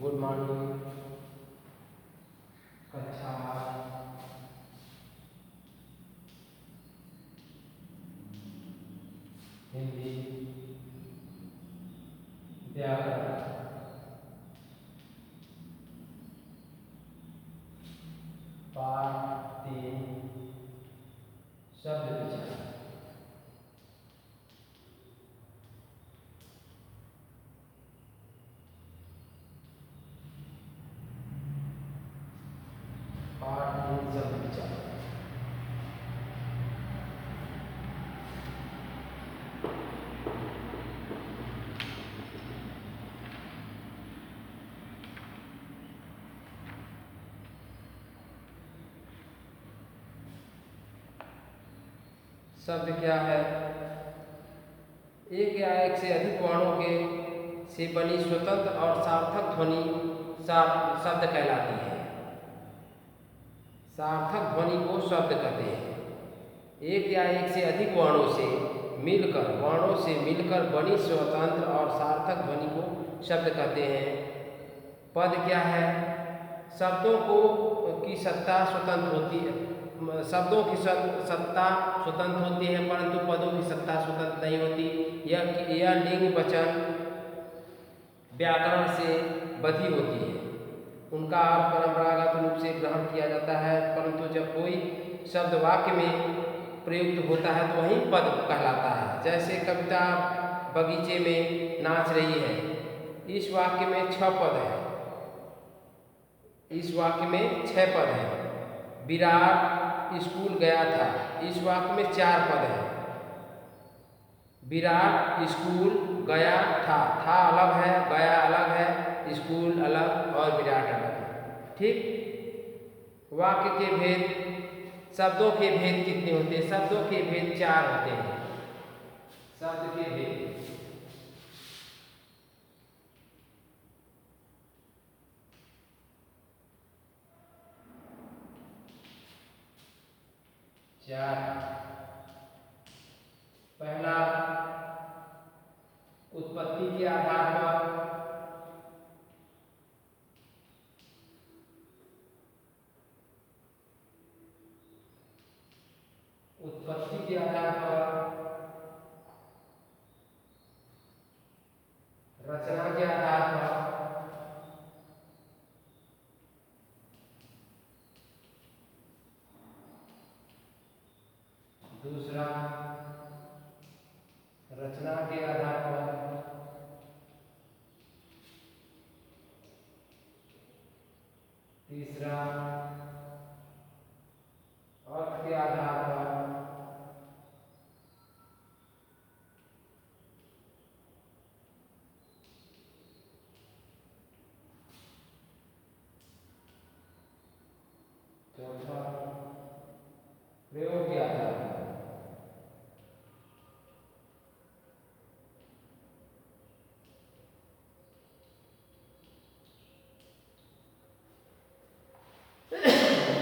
Good morning. कक्षा हिंदी व्याकरण पाठ 3 शब्द विचार। पाठ 3 शब्द विचार। शब्द क्या है? एक या एक से अधिक वर्णों के से बनी स्वतंत्र और सार्थक ध्वनि शब्द कहलाती है। सार्थक ध्वनि को शब्द कहते हैं। एक या एक से अधिक वर्णों से मिलकर बनी स्वतंत्र और सार्थक ध्वनि को शब्द कहते हैं। पद क्या है? शब्दों की सत्ता स्वतंत्र होती है। शब्दों की सत्ता स्वतंत्र होती है, परंतु पदों की सत्ता स्वतंत्र नहीं होती। यह लिंग वचन व्याकरण से बधी होती है। उनका अर्थ परंपरागत रूप से ग्रहण किया जाता है, परंतु जब कोई शब्द वाक्य में प्रयुक्त होता है तो वही पद कहलाता है। जैसे कविता बगीचे में नाच रही है, इस वाक्य में 6 पद है। इस वाक्य में 6 पद है। विराट स्कूल गया था, इस वाक्य में 4 पद है। विराट स्कूल गया था अलग है, गया अलग है, स्कूल अलग और विराट अलग है। ठीक। वाक्य के भेद, शब्दों के भेद कितने होते हैं? शब्दों के भेद 4 होते हैं। शब्द के भेद 4। पहला, उत्पत्ति के आधार पर। उत्पत्ति के आधार पर, रचना के आधार पर, दूसरा रचना के आधार पर, तीसरा अर्थ के आधार पर, चौथा प्रयोग के आधार पर।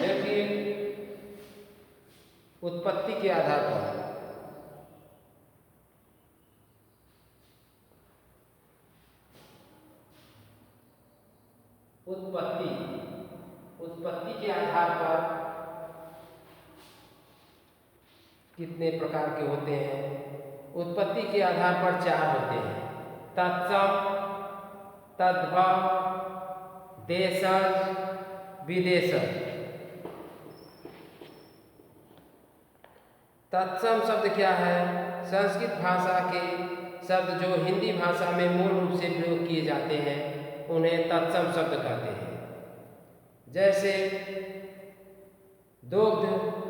देखिए, उत्पत्ति के आधार पर उत्पत्ति के आधार पर कितने प्रकार के होते हैं? उत्पत्ति के आधार पर 4 होते हैं। तत्सम, तद्भव, देशज, विदेशज। तत्सम शब्द क्या है? संस्कृत भाषा के शब्द जो हिंदी भाषा में मूल रूप से प्रयोग किए जाते हैं उन्हें तत्सम शब्द कहते हैं। जैसे दुग्ध,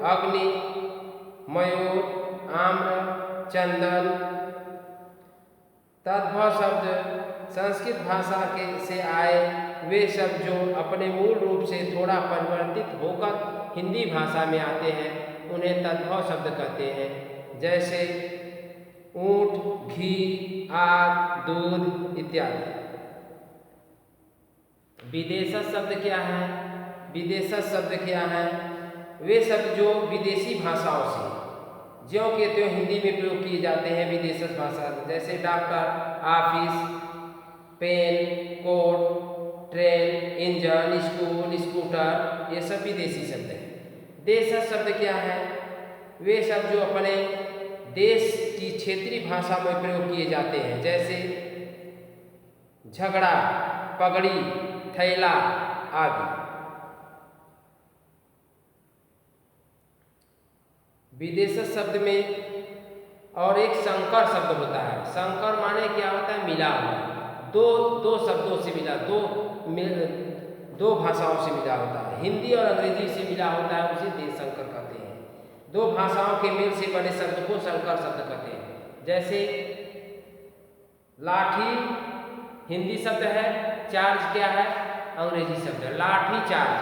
अग्नि, मयूर, आम्र, चंदन। तद्भव शब्द संस्कृत भाषा से आए वे शब्द जो अपने मूल रूप से थोड़ा परिवर्तित होकर हिंदी भाषा में आते हैं उन्हें तद्भव शब्द कहते हैं। जैसे ऊंट, घी, आग, दूध इत्यादि। विदेशज शब्द क्या है? विदेशज शब्द क्या है? वे शब्द जो विदेशी भाषाओं से ज्यों के त्यों हिंदी में प्रयोग किए जाते हैं विदेशज भाषा। जैसे doctor, office, pen, coat, train. उत्तर, ये सब विदेशी शब्द हैं। देशज शब्द क्या है? वे शब्द जो अपने देश की क्षेत्रीय भाषा में प्रयोग किए जाते हैं, जैसे झगड़ा, पगड़ी, थैला आदि। विदेशज शब्द में और एक संकर शब्द होता है। संकर माने क्या होता है? मिला हुआ, दो शब्दों से मिला, दो भाषाओं से मिला होता है। हिंदी और अंग्रेजी से मिला होता है, उसे देश संकर कहते हैं। दो भाषाओं के मेल से बने शब्द को संकर शब्द कहते हैं। जैसे लाठी हिंदी शब्द है, चार्ज क्या है? अंग्रेजी शब्द है, लाठी चार्ज।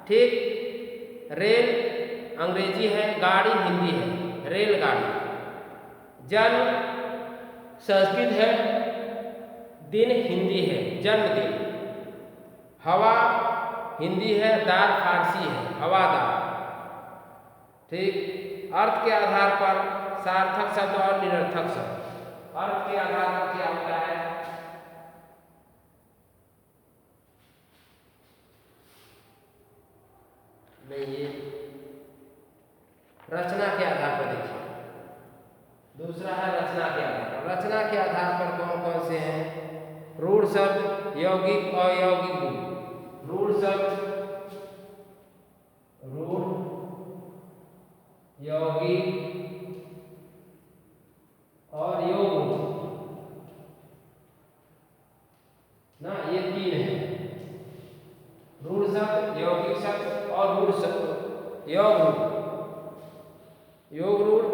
ठीक। रेल अंग्रेजी है, गाड़ी हिंदी है, रेलगाड़ी। जन्म संस्कृत है, दिन हिंदी है, जन्मदिन। हवा हिंदी है, दार फारसी है, हवादार। ठीक। अर्थ के आधार पर सार्थक शब्द और निरर्थक शब्द। अर्थ के आधार पर क्या होता है? ये रचना के आधार पर देखिए। दूसरा है रचना के आधार पर। रचना के आधार पर कौन कौन से हैं? रूढ़ शब्द, यौगिक और यौगिक गुण। रूढ़ शब्द, रूढ़, यौगिक और योग ना, ये तीन है। रूढ़ शब्द, यौगिक शब्द और रूढ़ शब्द, योग रूढ़। योग रूढ़,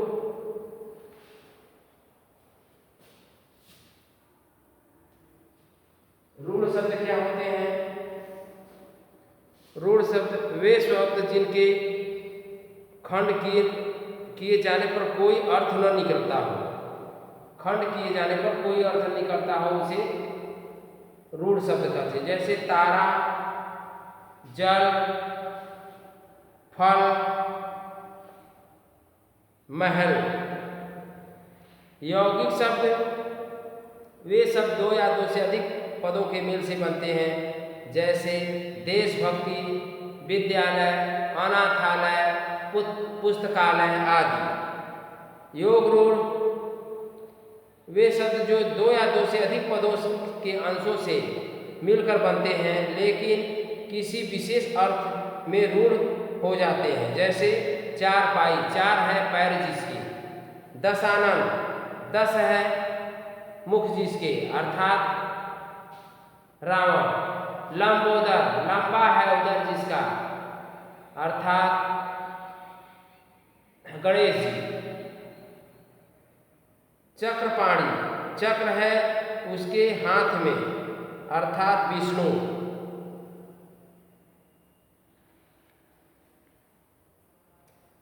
रूढ़ शब्द क्या होते हैं? रूढ़ शब्द वे शब्द जिनके खंड किए जाने पर कोई अर्थ न निकलता हो। खंड किए जाने पर कोई अर्थ निकलता हो, उसे रूढ़ शब्द कहते हैं। जैसे तारा, जल, फल, महल। यौगिक शब्द वे शब्द दो या दो से अधिक पदों के मेल से बनते हैं, जैसे देशभक्ति, विद्यालय, अनाथालय, पुस्तकालय आदि। योग रूढ़ वे शब्द जो दो या दो से अधिक पदों के अंशों से मिलकर बनते हैं, लेकिन किसी विशेष अर्थ में रूढ़ हो जाते हैं, जैसे चारपाई, चार है पैर जिसके। दशानन, 10 है मुख जिसके, अर्थात रावण। लंबोदर, लंबा है उदर जिसका, अर्थात गणेश जी। चक्रपाणी, चक्र है उसके हाथ में, अर्थात विष्णु।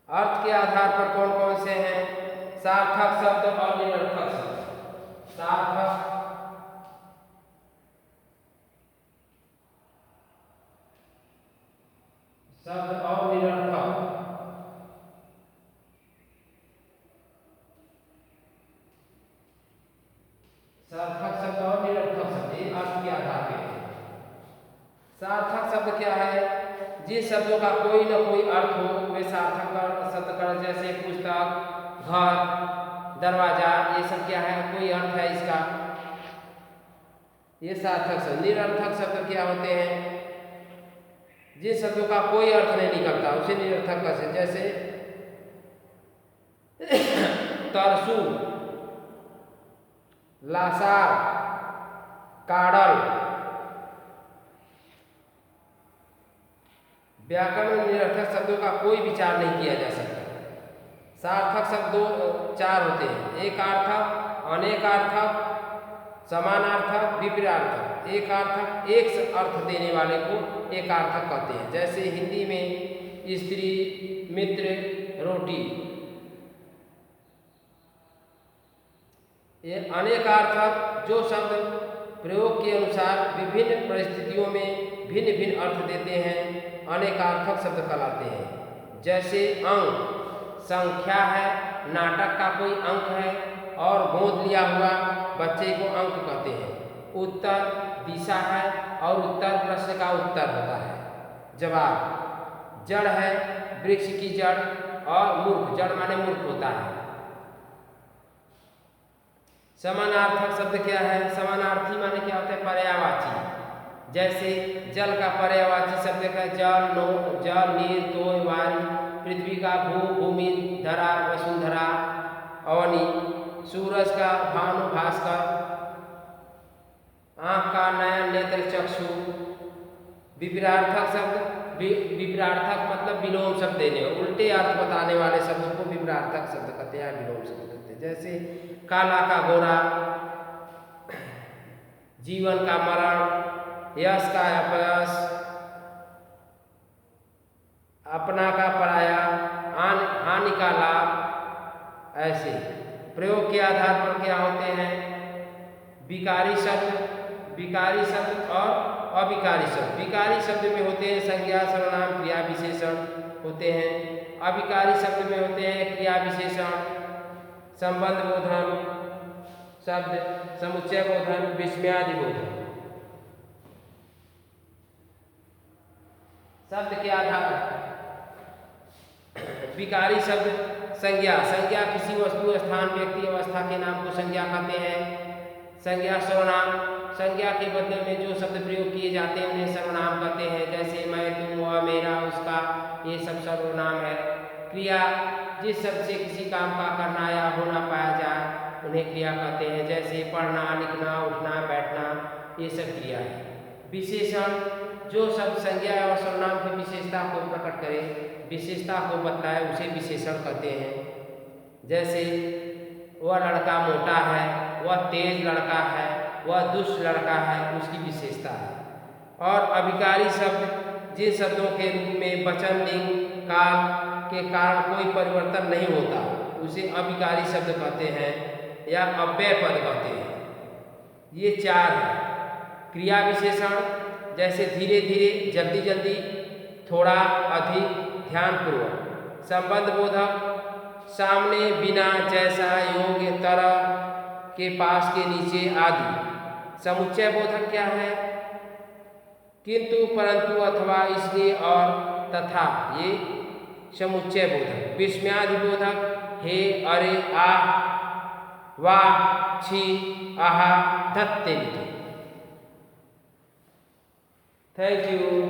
अर्थ के आधार पर कौन कौन से हैं? सार्थक शब्द और निरर्थक शब्द। सार्थक शब्द और निरर्थक। सार्थक शब्द और निरर्थक शब्द, ये अर्थ के आधार पर है। सार्थक शब्द क्या है? जिन शब्दों का कोई न कोई अर्थ हो, वे सार्थक शब्द कर। जैसे पुस्तक, घर, दरवाजा, ये सब क्या है? कोई अर्थ है इसका, ये सार्थक शब्द। निरर्थक शब्द क्या होते हैं? जिन शब्दों का कोई अर्थ नहीं निकलता, उसे निरर्थक कहते। जैसे तरसू, लासार, काड़ल। व्याकरण में निरर्थक शब्दों का कोई विचार नहीं किया जा सकता। सार्थक शब्द दो चार होते हैं, एकार्थक, अनेकार्थक, समानार्थक, विपरीतार्थक। एकार्थक एक अर्थ देने वाले को एकार्थक कहते हैं, जैसे हिंदी में स्त्री, मित्र, रोटी। ये अनेकार्थक जो शब्द प्रयोग के अनुसार विभिन्न परिस्थितियों में भिन्न भिन्न अर्थ देते हैं, अनेकार्थक शब्द कहलाते हैं। जैसे अंक, संख्या है, नाटक का कोई अंक है, और गोद लिया हुआ बच्चे को अंक कहते हैं। उत्तर दिशा है, और उत्तर प्रश्न का उत्तर होता है। जवाब जड़ है, वृक्ष की जड़, और मूर्ख, जड़ माने मूर्ख होता है। समानार्थक शब्द क्या है? समानार्थी माने क्या होता है? पर्यायवाची। जैसे जल का पर्यायवाची शब्द का जल, नो, जल, नीर, तोय, वारी। पृथ्वी का भू, भूमि, धरा, वसुंधरा, अवनी। सूरज का भानु, भास्कर। आँख का नयन, नेत्र, चक्षु। विपरार्थक शब्द, विपरार्थक मतलब विलोम शब्द देने, उल्टे अर्थ बताने वाले शब्द को विपरार्थक शब्द कहते हैं, विलोम शब्द कहते हैं। जैसे काला का गोरा, जीवन का मरण, यश का अपयश, अपना का पराया, हानि का लाभ। ऐसे प्रयोग के आधार पर क्या होते हैं? विकारी शब्द और अविकारी शब्द। विकारी शब्द में होते हैं संज्ञा, सर्वनाम, क्रिया, विशेषण होते हैं। अविकारी शब्द में होते हैं क्रिया, विशेषण, संबंध बोधन शब्द, समुच्चय बोधन, विस्मयादि बोधन। शब्द के आधार विकारी शब्द संज्ञा, किसी वस्तु, स्थान, व्यक्ति, अवस्था के नाम को संज्ञा कहते हैं। संज्ञा, सर्वनाम, संज्ञा के बदले में जो शब्द प्रयोग किए जाते हैं उन्हें सर्वनाम कहते हैं। जैसे मैं, तुम, वह, मेरा, उसका, ये सब सर्वनाम है। क्रिया, जिस शब्द से किसी काम का करना या होना पाया जाए उन्हें क्रिया कहते हैं। जैसे पढ़ना, लिखना, उठना, बैठना, ये सब क्रिया है। विशेषण, जो शब्द संज्ञा और सर्वनाम की विशेषता को प्रकट करे, विशेषता को बतलाए, उसे विशेषण कहते हैं। जैसे वह लड़का मोटा है, वह तेज लड़का है, वह दुष्ट लड़का है, उसकी विशेषता है। और अविकारी शब्द, जिन शब्दों के रूप में वचन, लिंग, काल के कारण कोई परिवर्तन नहीं होता, उसे अविकारी शब्द कहते हैं या अव्यय पद कहते हैं। ये चार है। क्रिया विशेषण, जैसे धीरे धीरे, जल्दी जल्दी, थोड़ा, अधिक, ध्यानपूर्वक। संबंध बोधक, सामने, बिना, जैसा, योग्य, तरह, के पास, के नीचे आदि। समुच्चय बोधक क्या है? किंतु, परंतु, अथवा, इसलिए, और, तथा, ये समुच्चय बोधक। विस्मयादि बोधक हे, अरे, आह, वाह, छी, आहा, धत्ते। Thank you.